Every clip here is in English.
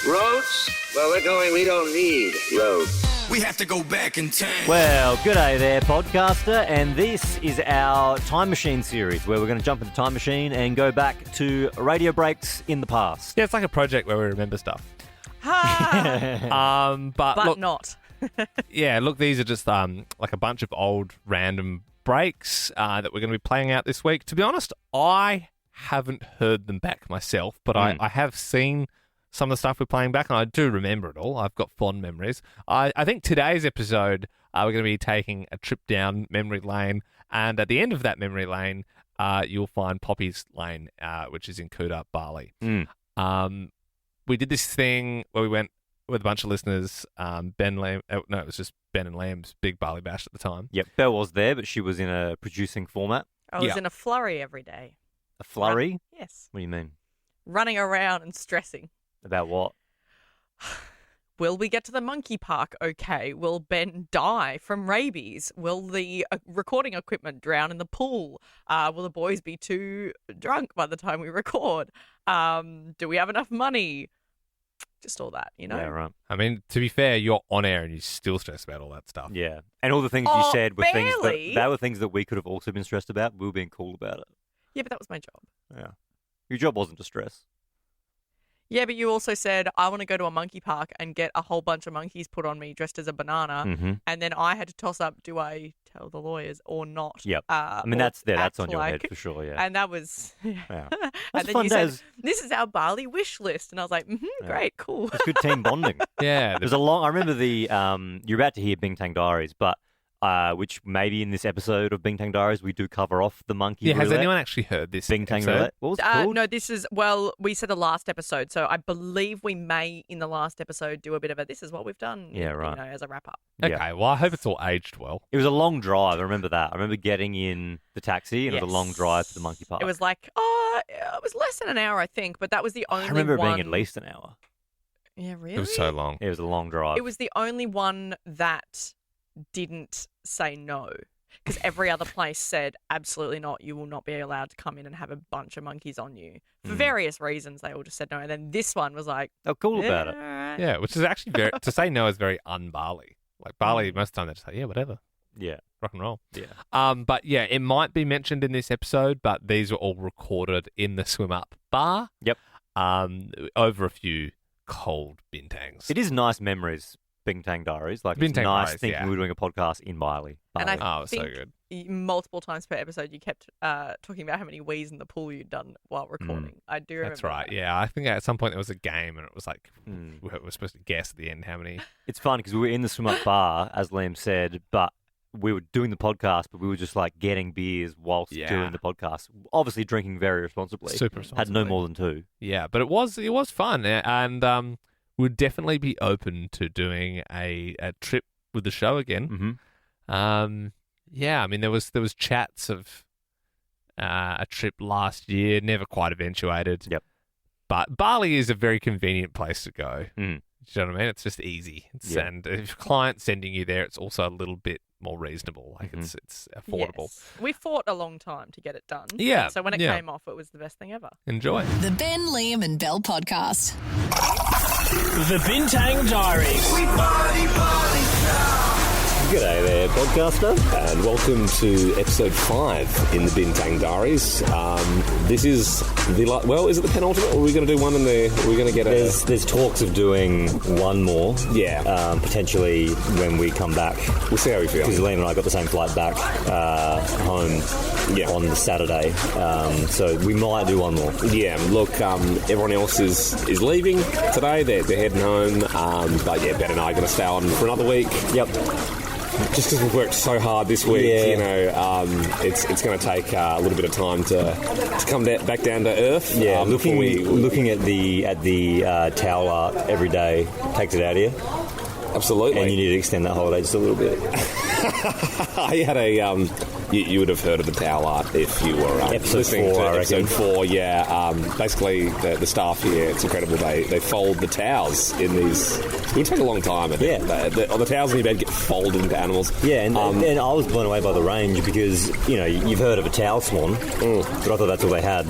Roads? Well, we're going, we don't need roads. We have to go back in time. Well, g'day there, podcaster, and this is our Time Machine series where we're going to jump in the time machine and go back to radio breaks in the past. Yeah, it's like a project where we remember stuff. But look, not. yeah, look, these are just like a bunch of old random breaks that we're going to be playing out this week. To be honest, I haven't heard them back myself, but I have seen some of the stuff we're playing back, and I do remember it all. I've got fond memories. I think today's episode, we're going to be taking a trip down memory lane, and at the end of that memory lane, you'll find Poppy's Lane, which is in Kuta, Bali. We did this thing where we went with a bunch of listeners, Ben Lamb. No, it was just Ben and Lamb's big Bali bash at the time. Yep, Belle was there, but she was in a producing format. I was in a flurry every day. A flurry? Yes. What do you mean? Running around and stressing. About what? Will we get to the monkey park okay? Will Ben die from rabies? Will the recording equipment drown in the pool? Will the boys be too drunk by the time we record? Do we have enough money? Just all that, you know? Yeah, right. I mean, to be fair, you're on air and you still stress about all that stuff. Yeah. And all the things you said were barely. they were things that we could have also been stressed about. We were being cool about it. Yeah, but that was my job. Yeah. Your job wasn't to stress. Yeah, but you also said, I want to go to a monkey park and get a whole bunch of monkeys put on me dressed as a banana. Mm-hmm. And then I had to toss up, do I tell the lawyers or not? Yep. I mean, that's on your head for sure, yeah. And that was... Yeah. And then you said, this is our Bali wish list. And I was like, great, cool. It's good team bonding. Yeah. There's I remember you're about to hear Bintang Diaries, but which maybe in this episode of Bintang Diaries we do cover off the monkey roulette. Has anyone actually heard this Bintang episode? roulette? What was it called? No, this is, we said the last episode, so I believe we may, in the last episode, do a bit of this is what we've done, Yeah, right. as a wrap-up. Okay, Yeah. well, I hope it's all aged well. It was a long drive. I remember that. I remember getting in the taxi and it was a long drive to the monkey park. It was like, it was less than an hour, I think, but that was the only I remember one... it being at least an hour. Yeah, really? It was so long. It was a long drive. It was the only one that didn't say no, because every other place said absolutely not, you will not be allowed to come in and have a bunch of monkeys on you for various reasons. They all just said no, and then this one was like, they're cool about it. All right. Yeah, which is actually very to say no is very un-Bali. Like Bali, most of the time they just say, yeah, whatever, Yeah. rock and roll. Yeah. But yeah, it might be mentioned in this episode, but these were all recorded in the Swim Up bar. Yep. Over a few cold bintangs. It is nice memories, Bintang Diaries. Like, it's Bintang nice Diaries, thinking yeah. we were doing a podcast in Bali. And I Oh, it was so think good. multiple times per episode you kept talking about how many wheeze in the pool you'd done while recording. I do remember That's right. that. Yeah, I think at some point there was a game, and it was like we were supposed to guess at the end how many. It's fun because we were in the swim up bar, as Liam said, but we were doing the podcast, but we were just like getting beers whilst doing the podcast. Obviously drinking very responsibly. Super Had no responsibly. more than two. Yeah, but it was fun, and we'd definitely be open to doing a trip with the show again. Mm-hmm. Yeah, I mean there was chats of a trip last year, never quite eventuated. Yep. But Bali is a very convenient place to go. Mm. Do you know what I mean? It's just easy. And if a client's sending you there, it's also a little bit more reasonable. Like it's affordable. Yes. We fought a long time to get it done. Yeah, So when it yeah. came off, it was the best thing ever. Enjoy. The Ben, Liam and Belle podcast. The Bintang Diaries. G'day there, podcaster, and welcome to episode 5 in the Bintang Diaries. This is is it the penultimate, or are we going to do one in there? Are we going to get There's talks of doing one more. Yeah. Potentially when we come back. We'll see how we feel. Because Liam and I got the same flight back home on the Saturday. So we might do one more. Yeah, look, everyone else is leaving today. They're heading home. But yeah, Ben and I are going to stay on for another week. Yep. Just because we've worked so hard this week, it's going to take a little bit of time to come back down to earth. Yeah, looking at the towel art every day takes it out of you. Absolutely. And you need to extend that holiday just a little bit. I had you would have heard of the towel art if you were Episode listening 4, to I episode reckon. 4. Yeah, basically the staff here, it's incredible. They fold the towels in these. It would take a long time. Yeah. The towels in your bed get folded into animals. Yeah, and I was blown away by the range because, you know, you've heard of a towel swan, but I thought that's all they had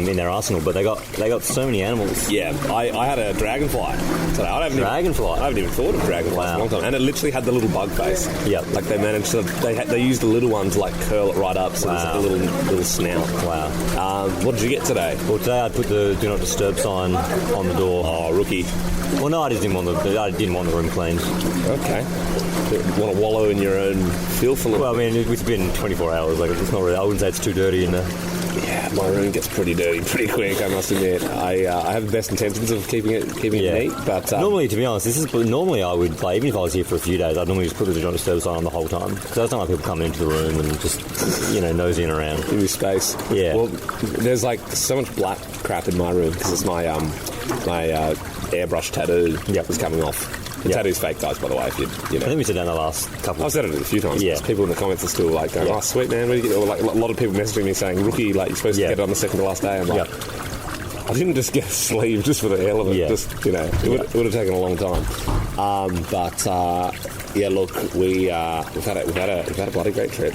in their arsenal. But they got so many animals. Yeah, I had a dragonfly today. I haven't even thought of dragonflies Wow. in a long time. And it literally had the little bug face. Yep. Like they managed to, they used the little one to like curl it right up so there's like a little snout. Wow. What did you get today? Well, today I put the Do Not Disturb sign on the door. Oh, rookie. Well, no, I didn't want the room cleaned. Okay. Want to wallow in your own filth a little Well, I bit? mean, it's been 24 hours. Like, it's not really. I wouldn't say it's too dirty in there. Yeah, my room gets pretty dirty pretty quick, I must admit. I have the best intentions of keeping it neat, but... normally, to be honest, normally I would, like, even if I was here for a few days, I'd normally just put the Do Not Disturb sign on the whole time. So that's not like people coming into the room and just, you know, nosing around. give me space. Yeah. Well, there's like so much black crap in my room because it's my airbrush tattoo was coming off. The tattoo's fake, guys, by the way, if you know. I think we said that in the last couple. I've said it a few times. Yeah. People in the comments are still like going, "Oh, sweet man, where do you get?" Or like a lot of people messaging me saying, "Rookie, like you're supposed to get it on the second to last day." I'm like, I didn't just get a sleeve just for the hell of it. Yeah. Just, you know, it would have taken a long time. Yeah, look, we've had a bloody great trip.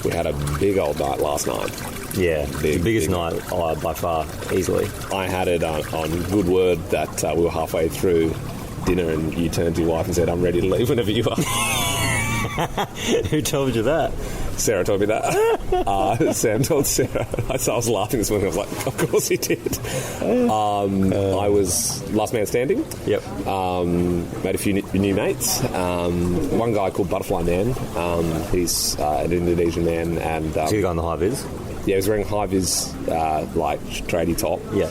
We had a big old night last night. Yeah, the biggest big night by far, easily. I had it on good word that we were halfway through dinner and you turned to your wife and said, "I'm ready to leave whenever you are." Who told you that? Sarah told me that. Sam told Sarah. I was laughing this morning. I was like, of course he did. I was last man standing. Yep. Made a few new mates. One guy called Butterfly Man. He's an Indonesian man. And So you got on the high vis? yeah, he was wearing high-vis, like, tradie top. Yeah.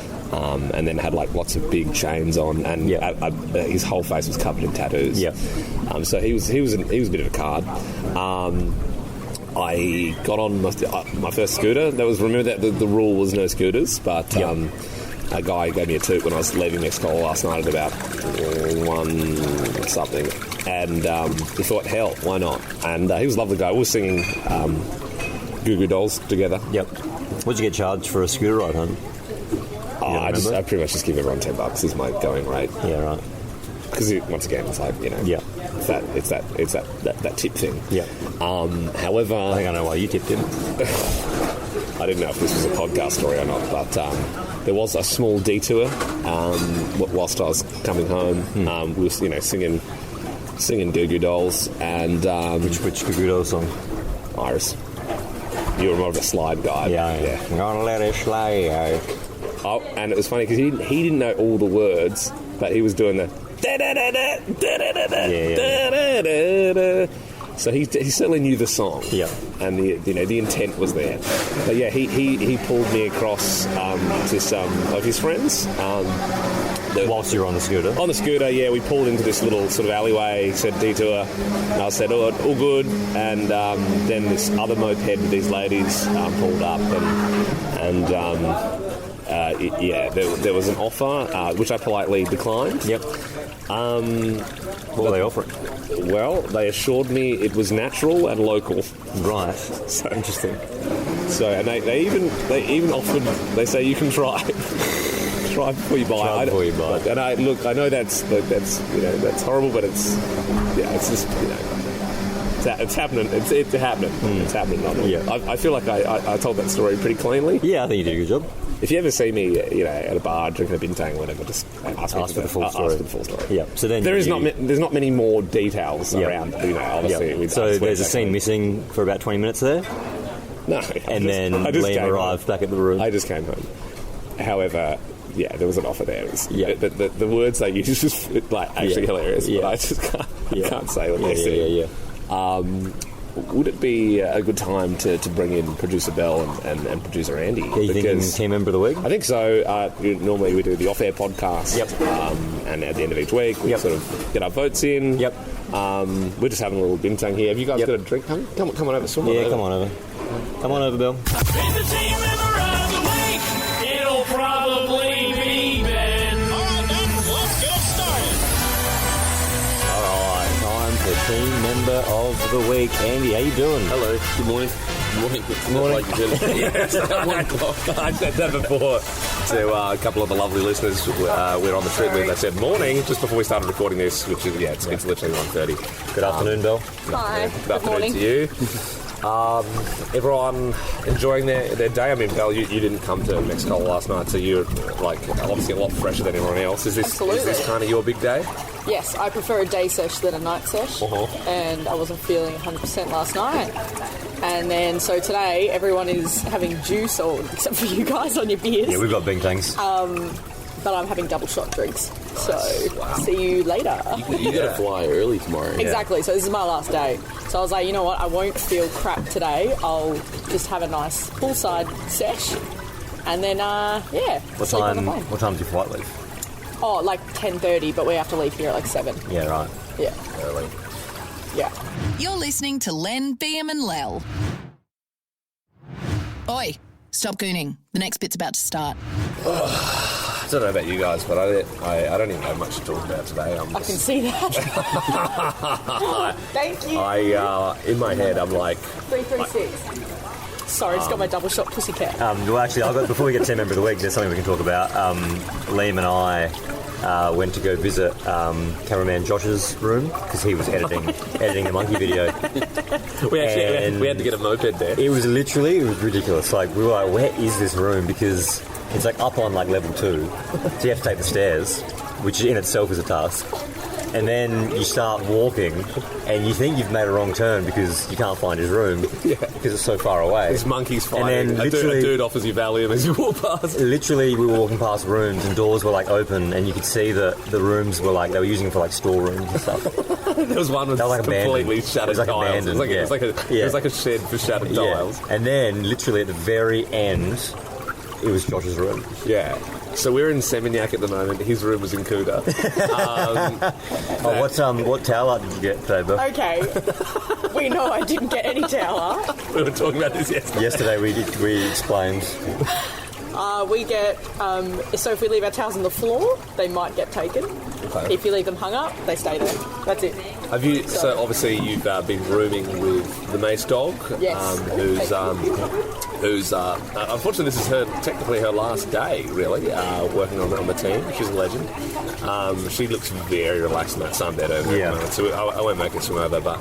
And then had, like, lots of big chains on. And his whole face was covered in tattoos. Yeah. So he was a bit of a card. I got on my first scooter. Remember that the rule was no scooters, but a guy gave me a toot when I was leaving Mexico last night at about 1 something. And he thought, hell, why not? And he was a lovely guy. We were singing Goo Goo Dolls together. Yep. What'd you get charged for a scooter ride home? I pretty much just give everyone $10 is my going rate. Yeah, right. Because once again, it's like, you know, it's that tip thing. Yeah. However, I think I know why you tipped him. I didn't know if this was a podcast story or not, but there was a small detour whilst I was coming home. We were, you know, singing Goo Goo Dolls and Which Goo Goo Dolls song? Iris. You were more of a slide guy. Yeah. I'm gonna let it slide. Oh, and it was funny because he didn't know all the words, but he was doing the so he certainly knew the song. Yeah. And the intent was there. But yeah, he pulled me across to some of his friends. Whilst you were on the scooter? On the scooter, yeah, we pulled into this little sort of alleyway, said detour, and I said, oh, all good, and then this other moped with these ladies pulled up, and there was an offer, which I politely declined. Yep. What were they offering? Well, they assured me it was natural and local. Right. So interesting. So, and they even offered, they say you can try. Try before you buy. Try before you buy. And I know that's horrible, but it's just, you know, it's happening. It's happening. It's happening. Yeah. I feel like I told that story pretty cleanly. Yeah, I think you did a good job. If you ever see me, you know, at a bar drinking a Bintang, whatever, just ask for the full story. Ask for the full story. Yeah. So then there's not many more details around. You know, obviously. So there's a scene missing for about 20 minutes there. No. Then Liam arrived back at the room. I just came home. However, yeah, there was an offer there. The words they used was like actually hilarious, but I just can't say what they said. Yeah. Would it be a good time to bring in producer Belle and producer Andy? Yeah, you thinking team member of the week? I think so. Normally we do the off-air podcast. Yep. And at the end of each week, we sort of get our votes in. Yep. We're just having a little Bintang here. Have you guys got a drink? Come on over. Come on over. Come on over, Bill. It's the team member of the week. It'll probably be Ben. All right, then, let's get started. All right, time for team member of the week. Andy, how you doing? Hello. Good morning. Morning. Yes, at 1 o'clock. I said that before to a couple of the lovely listeners we're on the trip with. I said morning just before we started recording this, which is, it's literally 1:30. Good afternoon, Belle. Hi. Good afternoon to you. Everyone enjoying their day. I mean, Belle, you didn't come to Mexico last night, so you're obviously a lot fresher than everyone else. Is this kind of your big day? Yes, I prefer a day sesh than a night sesh, and I wasn't feeling 100% last night. And then, so today, everyone is having juice, except for you guys on your beers. Yeah, we've got Bintangs. But I'm having double shot drinks. So, see you later. You got to fly early tomorrow. Exactly, so this is my last day. So I was like, you know what, I won't feel crap today. I'll just have a nice poolside sesh. And then, sleep on the plane. What time does your flight leave? Oh, like 10:30, but we have to leave here at like 7. Yeah, right. Yeah. Early. Yeah. You're listening to Len, Beam and Lel. Oi, stop gooning. The next bit's about to start. I don't know about you guys, but I don't even have much to talk about today. I can see that. Thank you. In my head, I'm like... 336. Sorry, just got my double shot pussycat. Well, actually, before we get to Team Member of the Week, there's something we can talk about. Liam and I went to go visit cameraman Josh's room because he was editing the monkey video. we had to get a moped there. It was ridiculous. Like, we were like, where is this room? Because it's like up on like level 2, so you have to take the stairs, which in itself is a task. And then you start walking, and you think you've made a wrong turn because you can't find his room because it's so far away. There's monkeys fighting. And then a dude offers you Valium as you walk past. Literally, we were walking past rooms, and doors were like open, and you could see that the rooms were like they were using them for like storerooms and stuff. There was one with like completely shattered tiles. It was like a shed for shattered tiles. And then, literally at the very end, it was Josh's room. Yeah. So we're in Seminyak at the moment. His room was in Kuta. What towel art did you get today, Bill? Okay. We know I didn't get any towel art. We were talking about this yesterday. Yesterday we explained. We get, so if we leave our towels on the floor, they might get taken. Okay. If you leave them hung up, they stay there. That's it. Have you? So obviously you've been rooming with the Mace dog. Yes. Who's unfortunately this is technically her last day really working on the team. She's a legend. She looks very relaxed in that sunbed over there. Yeah. So I won't make her swim over, but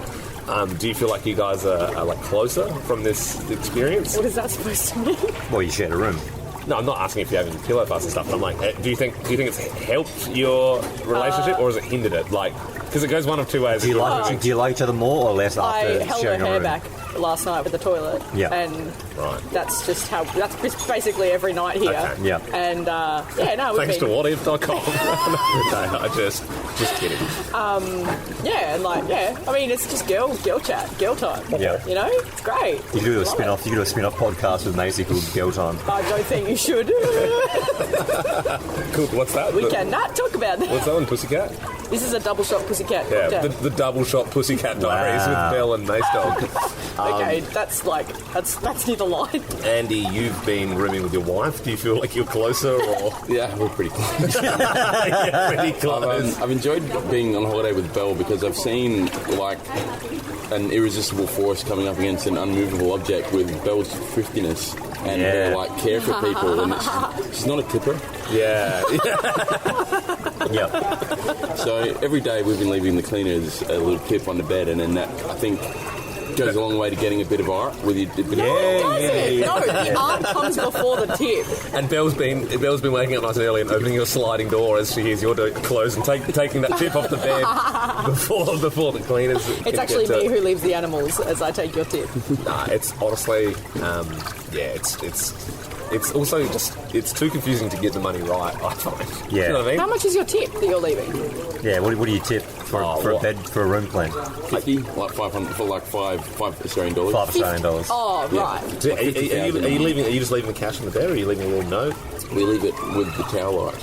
do you feel like you guys are like closer from this experience? What is that supposed to mean? Well, you shared a room. No, I'm not asking if you have any pillow fights and stuff. But I'm like, do you think it's helped your relationship or has it hindered it? Like, because it goes one of two ways. Do you like each other more or less after I held her sharing a hair room? back last night with the toilet. Yeah. And that's basically every night here. Okay. Yeah. And Thanks to whatif.com. No, I just kidding. I mean, it's just girl chat, girl time. Yeah. You know, it's great. You could do a spin-off. You could do a spin-off podcast with Macy called Girl Time. I don't think you should. Cool. What's that? We cannot talk about that. What's that one, Pussycat? This is a double shot pussycat. Yeah, cocktail. the double shot Pussycat Diaries with Belle and Mace Dog. Okay, that's near the line. Andy, you've been rooming with your wife. Do you feel like you're closer or? Yeah, we're pretty close. Pretty close. I've enjoyed being on holiday with Belle because I've seen like an irresistible force coming up against an unmovable object with Belle's thriftiness and her like care for people. And she's not a tipper. Yeah. Yeah. So every day we've been leaving the cleaners a little tip on the bed, and then that I think goes a long way to getting a bit of art with your bit of No, the art comes before the tip. And Belle's been waking up nice and early and opening your sliding door as she hears your door close and taking that tip off the bed before the cleaners. It's actually me who leaves the animals as I take your tip. Nah, it's honestly, it's also just it's too confusing to get the money right. I find. Yeah. You know what I mean? How much is your tip that you're leaving? Yeah. What do you tip for a bed for a room clean? 50, like 500 for like $5 Australian dollars. $5 Australian dollars. Oh, right. Are you just leaving the cash on the bed, or are you leaving a little note? We leave it with the towel art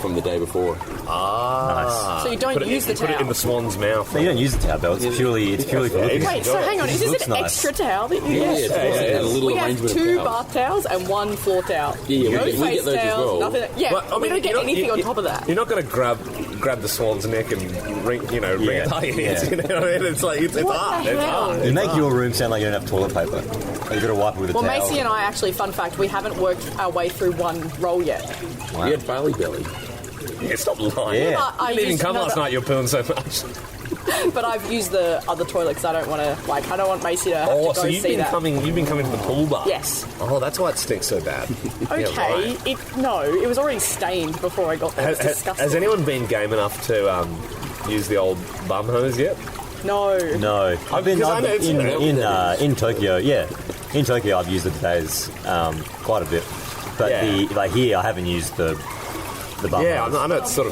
from the day before. Ah, So you don't use the Put it towel? in the swan's mouth. No, you don't use the towel, Belle. It's purely for looking. Wait, so hang on, is this Looks an nice. extra towel that you Yeah, use? and a little We have arrangement 2 of towels. bath towels and 1 floor towel. Yeah, no we face get those as towels, well. nothing. Yeah, Well, I we mean, don't get anything on top of that. You're not going to grab grab the swan's neck and wring it out your hands. Yeah. You know what I mean? It's like it's hard. It's hard. You make your room sound like you don't have toilet paper. You've got to wipe it with a Well, towel. Macy and I actually, fun fact, we haven't worked our way through one roll yet. Wow. You had Bali belly. Yeah, stop lying. Yeah. I You didn't even used come last another- night. You're pooing so much. But I've used the other toilet because I don't want to, I don't want Macy to have to go so you've see been that. coming to the pool bar. Yes. Oh, that's why it stinks so bad. Okay. Yeah, right. It was already stained before I got there. It's disgusting. Has anyone been game enough to use the old bum hose yet? No. No, I've been Because I know it's in Tokyo. Yeah, in Tokyo I've used the bidets quite a bit, but here I haven't used the bum. Yeah, hose. I know it's sort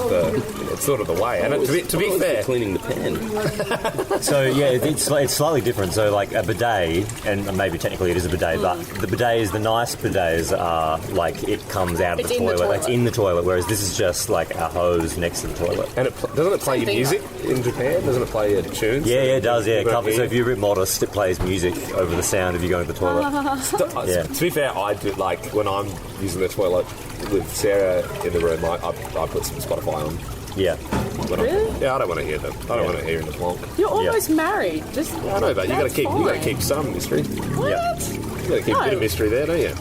of the way. And to be fair, cleaning the pan. So yeah, it's slightly different. So like a bidet, and maybe technically it is a bidet, but the bidets, the nice bidets are like it comes out of It's the in the toilet. toilet. It's in the toilet, whereas this is just like a hose next to the toilet. and doesn't it play your thing, music in Japan? Doesn't it play your tunes? Yeah, it does. Yeah, You've got to so hear? if you're a bit modest, it plays music over the sound of you going to the toilet. Yeah. To be fair, I do like when I'm using the toilet with Sarah in the room. I put some Spotify on. Yeah. Really? I don't want to hear them. I don't want to hear the plonk. You're almost married. Just I know, but you got to that's keep some mystery. What? Yeah. You got to keep a bit of mystery there, don't you?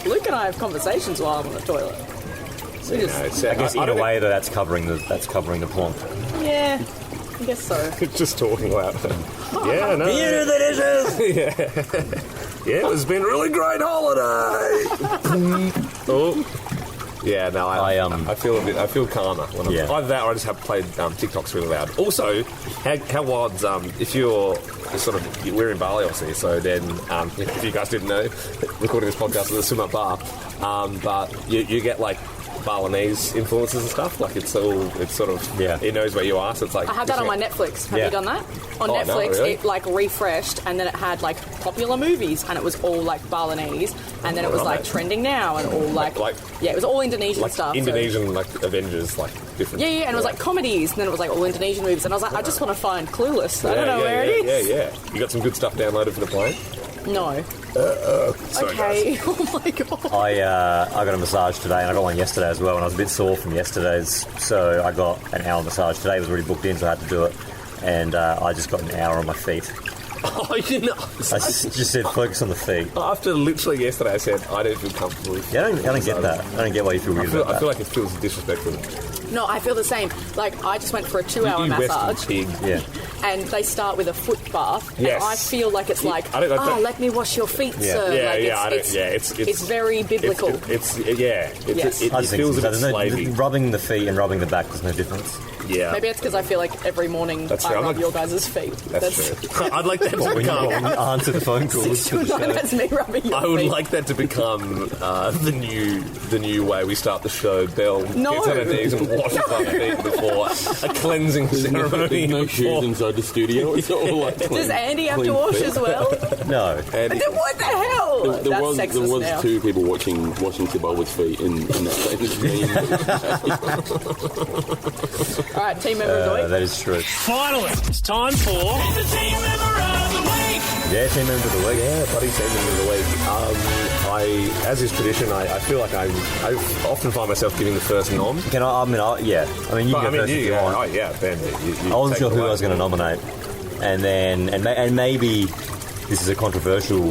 Luke and I have conversations while I'm on the toilet. We just, I guess in a way though, that's covering the plonk. yeah, I guess so. Just talking about it. Yeah, no. the dishes. Yeah, it's been a really great holiday. Oh. Yeah, no, I feel calmer when I'm either that or I just have played TikToks really loud. Also, how wild's if you're we're in Bali obviously, so then if you guys didn't know, recording this podcast at the swim up bar, but you get like Balinese influences and stuff. Like it knows where you are, so it's like I had that on my Netflix. Have you done that? On Oh, no, Netflix, really? it like refreshed, and then it had like popular movies, and it was all like Balinese, and then it was like trending now, and all like it was all Indonesian stuff. Indonesian Avengers, different. Yeah, and it was like comedies, and then it was like all Indonesian movies, and I was like, I just want to find Clueless. I don't know where it is. Yeah. You got some good stuff downloaded for the plane? No. Sorry, Okay. guys. Oh my god. I got a massage today, and I got one yesterday as well, and I was a bit sore from yesterday's, so I got an hour massage today. It was already booked in, so I had to do it, and I just got an hour on my feet. Oh, you know. I just said focus on the feet. After literally yesterday, I said I don't feel comfortable. Yeah, I don't get that. I don't get why you feel weird about that. I feel like it feels disrespectful. No, I feel the same. Like, I just went for a 2-hour massage. Pig. Yeah. And they start with a foot bath. Yes. And I feel like it's like, let me wash your feet, sir. Yeah, like it's very biblical. It feels a bit slavey. Rubbing the feet and rubbing the back, there's no difference. Yeah. Maybe it's because I feel like every morning That's I true. rub your guys' feet. That's true. I'd like that to When become... you answer the phone calls. 6 to 9, that's me rubbing your feet. I would like that to become the new way we start the show. Belle gets on her knees and washes her feet before a cleansing ceremony. No shoes inside the studio. It's all like Does Andy have to wash as well? No. And And then what the hell? There That's was sexist now. two people washing Tibawa's feet in that All right, team member of the week. That is true. Finally, it's time for the team member of the week. Yeah, team member of the week. yeah, buddy, team member of the week. As is tradition, I feel like I often find myself giving the first nom. You can go first if you want. Oh yeah, Ben. I wasn't sure who I was going to nominate, and then and maybe this is a controversial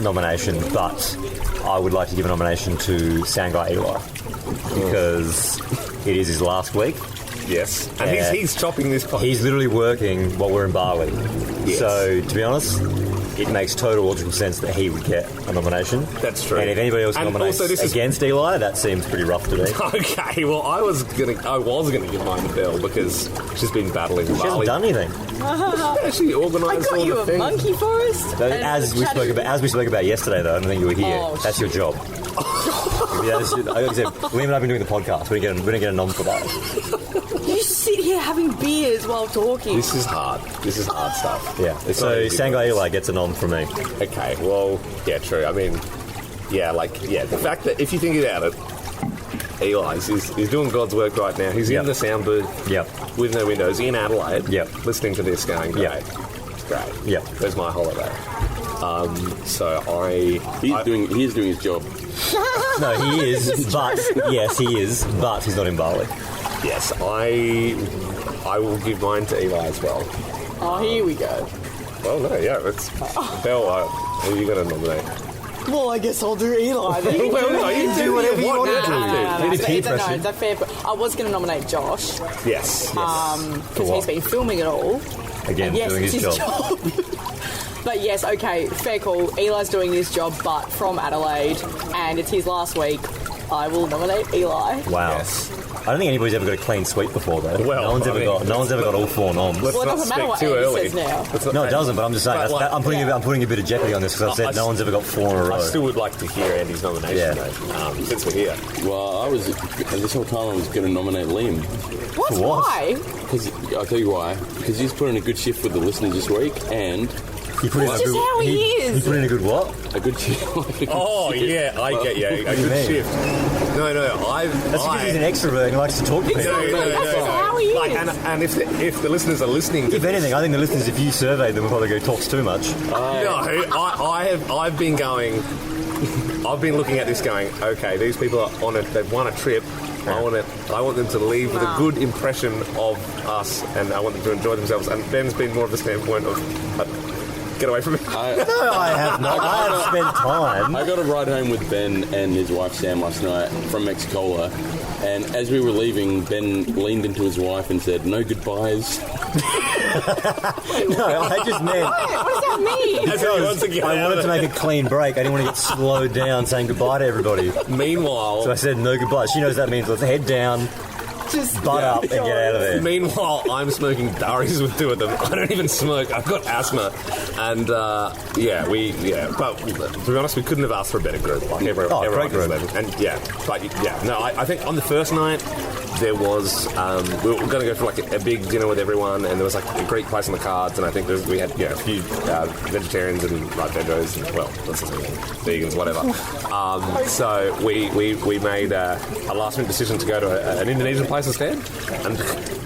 nomination, but I would like to give a nomination to Sangai Eli because it is his last week. Yes, and he's chopping this podcast. He's literally working while we're in Bali. Yes. So to be honest, it makes total logical sense that he would get a nomination. That's true. And if anybody else And nominates also against Eli, that seems pretty rough to me. Okay, well, I was gonna give mine to Belle because she's been battling She hasn't Bali. done anything. Yeah, she I organised got all you the a things. monkey forest. But and as we spoke about yesterday, though, I don't think you were here. Oh, That's your job. Like I said, Liam and I've been doing the podcast. We didn't get a nom for that. You sit here having beers while talking. This is hard. This is hard stuff. Yeah. It's So not easy, Sangai guys. Eli gets a nom from me. Okay, well, yeah, true. I mean, the fact that if you think about it, Eli's he's doing God's work right now. He's in the sound booth with no windows in Adelaide listening to this going, great. It's great. Yeah. There's my holiday. He's doing his job. No, he is, but yes, he is, but he's not in Bali. Yes, I will give mine to Eli as well. Oh, here we go. Well, no, yeah, it's Belle. Who are you going to nominate? Well, I guess I'll do Eli. Then. You can do whatever you want to do. No, it's a fair. I was going to nominate Josh. Yes. Because he's been filming it all. Again, yes, doing it's his job. But yes, okay, fair call. Eli's doing his job, but from Adelaide, and it's his last week. I will nominate Eli. Wow. Yes. I don't think anybody's ever got a clean sweep before, though. Well, no one's ever got all 4 noms. Let's Well, it not doesn't matter speak what too Andy early. says now. No, it doesn't, but I'm just saying. But, like, I'm putting a bit of jeopardy on this because I've said no one's ever got 4 in a row. I still would like to hear Andy's nomination, Yeah. though, since we're here. Well, this whole time I was going to nominate Liam. What? What? Why? Because I'll tell you why. Because he's put in a good shift with the listeners this week, and He put in That's just how he is. He put in a good what? a good shift. Oh, yeah, I get you. A do you good mean? shift. No, That's because he's an extrovert and he likes to talk to people. Exactly. That's just how he is. Like, and if the listeners are listening to If anything, I think the listeners, if you surveyed them, would probably go talks too much. I've been looking at this going, okay, these people are they've won a trip. I want them to leave with a good impression of us, and I want them to enjoy themselves. And Ben's been more of the standpoint of, get away from me. No, I have not. I have spent time. I got a ride home with Ben and his wife Sam last night from Mexicola, and as we were leaving, Ben leaned into his wife and said, "No goodbyes." No, I just meant. What does that mean? Once again, I wanted to make a clean break. I didn't want to get slowed down saying goodbye to everybody. Meanwhile, So I said no goodbye. She knows that means let's head down, Just butt up, and get out of there. Meanwhile, I'm smoking Diaries with 2 of them. I don't even smoke. I've got asthma, and But to be honest, we couldn't have asked for a better group. Like everyone great group. I think on the first night there was we were going to go for like a big dinner with everyone, and there was like a Greek place on the cards, and I think we had a few vegetarians and vegos, and that's just vegans, whatever. So we made a last minute decision to go to an Indonesian place instead, and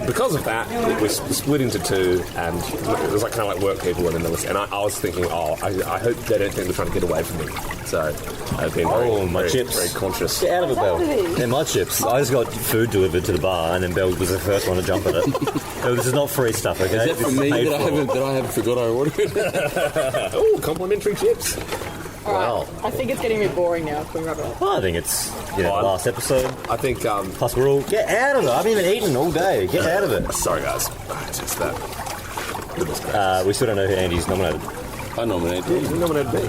because of that we split into 2, and it was like kind of like work people and then there was, and I was thinking, I hope they don't think we're trying to get away from me, so I've been very conscious. Get out of it, Belle. They're my chips. I just got food delivered to the bar, and then Belle was the first one to jump at it. So this is not free stuff, okay? Is that for This is me paid that I haven't forgot I ordered? Oh, complimentary chips. All right. I think it's getting a bit boring now. Can we wrap it up? I think it's the last episode. I think. Plus, we're all get out of it. I haven't even eaten all day. Get out of it. Sorry, guys. It's just that. We still don't know who Andy's nominated. I nominated You him. nominated me.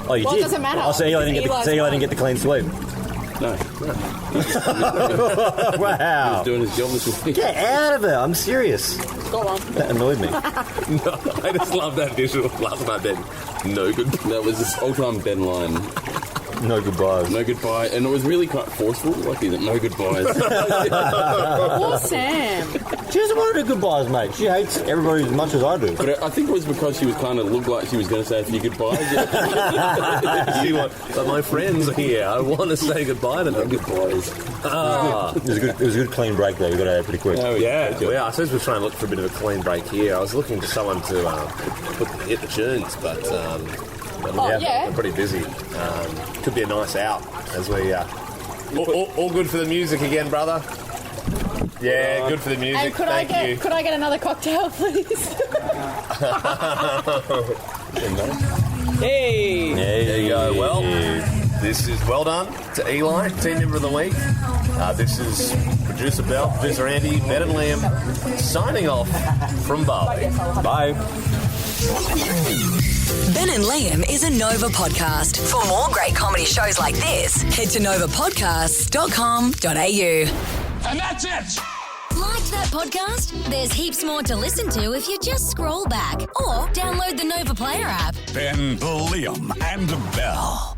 Oh, you Well, it did. doesn't matter. Oh, so Eli Eli's didn't get the clean sweep. No. Wow. He's doing his job this week. Get out of it. I'm serious. Go on. That annoyed me. No, I just love that visual last night. Ben, no good. That was this old-time Ben line. No goodbyes. No goodbye. And it was really quite forceful. Like, he's like, no goodbyes. Poor Sam. She doesn't want to do goodbyes, mate. She hates everybody as much as I do. But I think it was because she was kind of looked like she was going to say a few goodbyes. But my friends are here. I want to say goodbye to them. Goodbyes. It was a good clean break, though. We got out of it pretty quick. Oh, Yeah, I suppose we're trying to look for a bit of a clean break here. I was looking for someone to hit the tunes, but they're pretty busy. Could be a nice out as we. All good for the music again, brother. Yeah, good for the music. And could I get another cocktail, please? Hey. There you go. Well, this is well done to Eli, team member of the week. This is producer Belle, producer Andy, Ben and Liam, signing off from Bali. Bye. Ben and Liam is a Nova podcast. For more great comedy shows like this, head to novapodcasts.com.au. And that's it! Like that podcast? There's heaps more to listen to if you just scroll back or download the Nova Player app. Ben, Liam, and Belle.